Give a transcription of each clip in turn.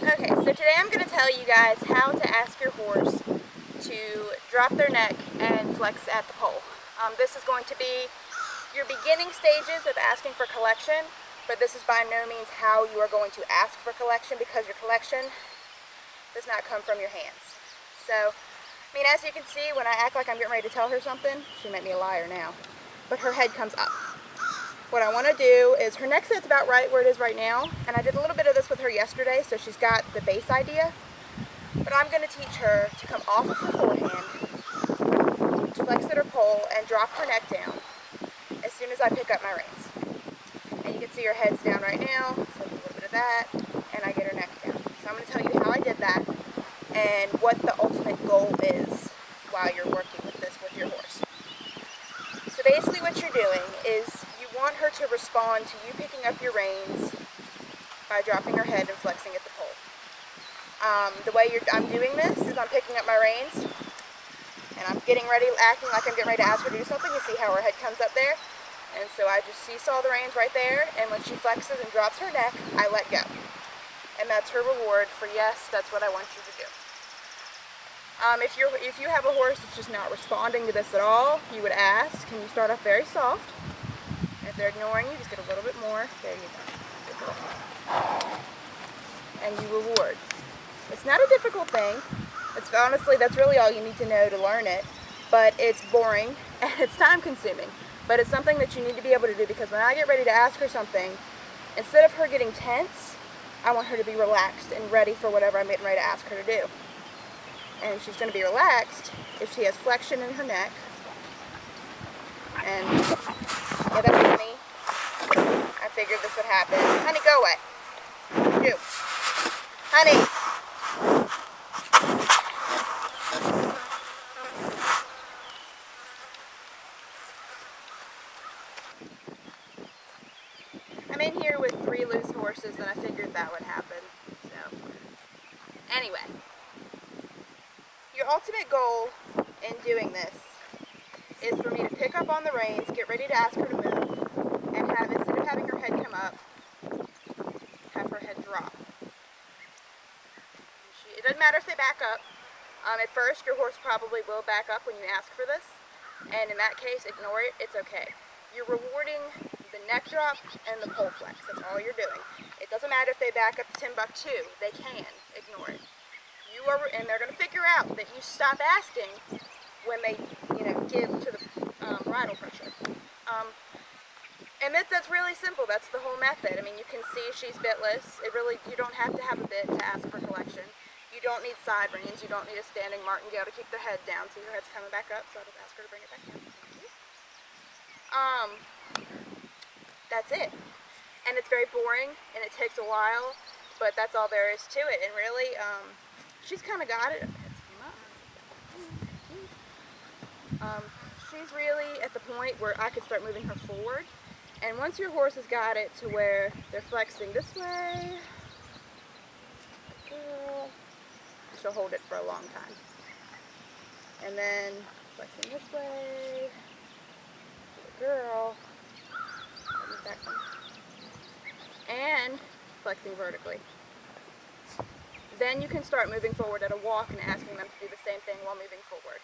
Okay, so today I'm going to tell you guys how to ask your horse to drop their neck and flex at the pole. This is going to be your beginning stages of asking for collection, but this is by no means how you are going to ask for collection, because your collection does not come from your hands. So, I mean, as you can see, when I act like I'm getting ready to tell her something, she might be a liar now, but her head comes up. What I want to do is, her neck sits about right where it is right now, and I did a little bit of this with her yesterday, so she's got the base idea. But I'm going to teach her to come off of her forehand, flex at her pole, and drop her neck down as soon as I pick up my reins. And you can see her head's down right now, so a little bit of that, and I get her neck down. So I'm going to tell you how I did that and what the ultimate goal is while you're working with this with your horse. So basically what you're doing is you want her to respond to you picking up your reins by dropping her head and flexing at the pole. The way I'm doing this is I'm picking up my reins and I'm getting ready, acting like I'm getting ready to ask her to do something. You see how her head comes up there? And so I just seesaw the reins right there, and when she flexes and drops her neck, I let go. And that's her reward for, yes, that's what I want you to do. If you have a horse that's just not responding to this at all, you would ask, can you start off very soft? And if they're ignoring you, just get a little bit more. There you go. And you reward. It's not a difficult thing. It's honestly, that's really all you need to know to learn it. But it's boring and it's time consuming. But it's something that you need to be able to do, because when I get ready to ask her something, instead of her getting tense, I want her to be relaxed and ready for whatever I'm getting ready to ask her to do. And she's going to be relaxed if she has flexion in her neck. And yeah, that's funny. I figured this would happen. Honey, go away. Do. Honey. I'm in here with 3 loose horses, and I figured that would happen. So, anyway. Your ultimate goal in doing this is for me to pick up on the reins, get ready to ask her to move, and have, instead of having her head come up, have her head drop. It doesn't matter if they back up. At first, your horse probably will back up when you ask for this, and in that case, ignore it. It's okay. You're rewarding the neck drop and the pole flex. That's all you're doing. It doesn't matter if they back up to Timbuktu. They can. Ignore it. And they're going to figure out that you stop asking when they, give to the bridle pressure. And that's really simple. That's the whole method. I mean, you can see she's bitless. You don't have to have a bit to ask for collection. You don't need side reins. You don't need a standing martingale to keep their head down. See, her head's coming back up, so I'll just ask her to bring it back down. That's it. And it's very boring, and it takes a while, but that's all there is to it. And really, she's kind of got it. She's really at the point where I could start moving her forward. And once your horse has got it to where they're flexing this way, she'll hold it for a long time. And then flexing this way, good girl, and flexing vertically. Then you can start moving forward at a walk and asking them to do the same thing while moving forward.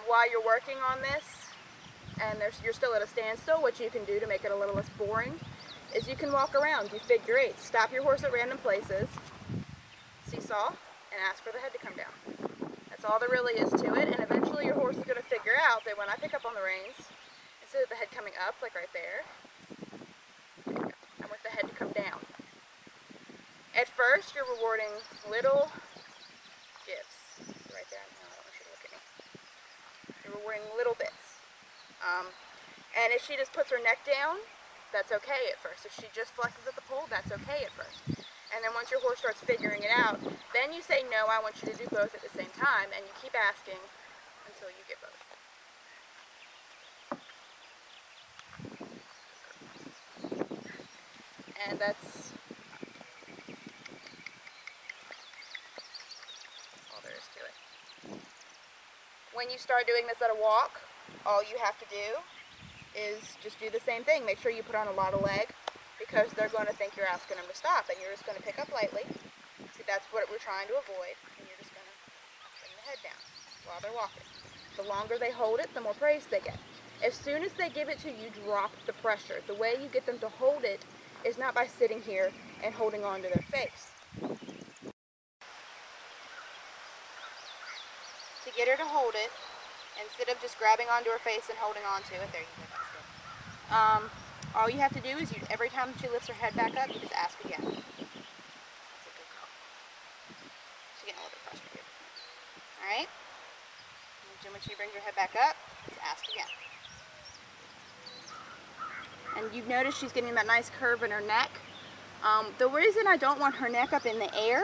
While you're working on this, and you're still at a standstill, what you can do to make it a little less boring is you can walk around, do figure eights, stop your horse at random places, seesaw, and ask for the head to come down. That's all there really is to it, and eventually your horse is going to figure out that when I pick up on the reins, instead of the head coming up, like right there, I want the head to come down. At first, you're rewarding little gives. Right there, I don't want you to look at me. You're rewarding little bits. And if she just puts her neck down, that's okay at first. If she just flexes at the pole, that's okay at first. And then once your horse starts figuring it out, then you say, no, I want you to do both at the same time, and you keep asking until you get both. And that's all there is to it. When you start doing this at a walk, all you have to do is just do the same thing. Make sure you put on a lot of leg, because they're going to think you're asking them to stop, and you're just going to pick up lightly. See, That's what we're trying to avoid. And you're just going to bring the head down while they're walking. The longer they hold it, the more praise they get. As soon as they give it to you, drop the pressure. The way you get them to hold it is not by sitting here and holding on to their face. To get her to hold it, instead of just grabbing onto her face and holding onto it, there you go, that's good. All you have to do is, every time she lifts her head back up, you just ask again. That's a good call. She's getting a little bit frustrated. Alright? And when she brings her head back up, just ask again. And you've noticed she's getting that nice curve in her neck. The reason I don't want her neck up in the air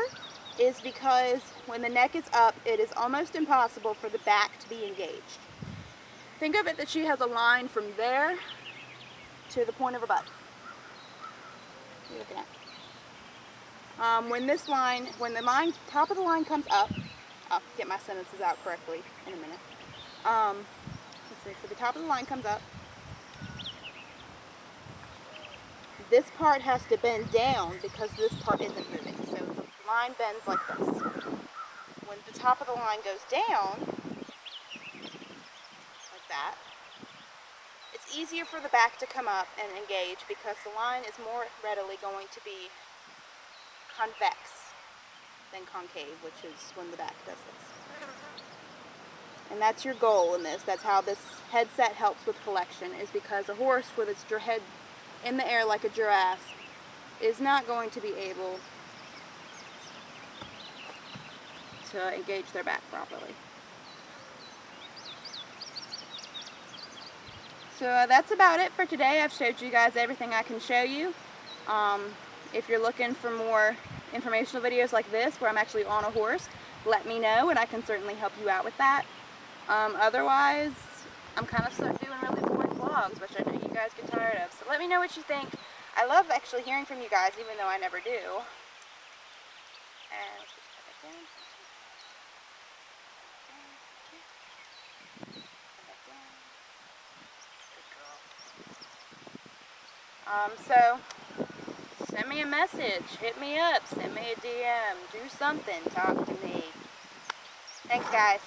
is because when the neck is up, it is almost impossible for the back to be engaged. Think of it that she has a line from there to the point of her butt. What are you looking at? When the top of the line comes up, I'll get my sentences out correctly in a minute. Let's see, so the top of the line comes up. This part has to bend down because this part isn't moving. So the line bends like this. When the top of the line goes down, like that, it's easier for the back to come up and engage because the line is more readily going to be convex than concave, which is when the back does this. And that's your goal in this. That's how this headset helps with collection, is because a horse with its head in the air like a giraffe is not going to be able to engage their back properly. So that's about it for today. I've showed you guys everything I can show you. If you're looking for more informational videos like this where I'm actually on a horse, let me know and I can certainly help you out with that. Otherwise, I'm kind of stuck doing really boring vlogs, which I know you guys get tired of. So let me know what you think. I love actually hearing from you guys, even though I never do. And let's just put that down. So send me a message, hit me up, send me a DM, do something, talk to me. Thanks, guys.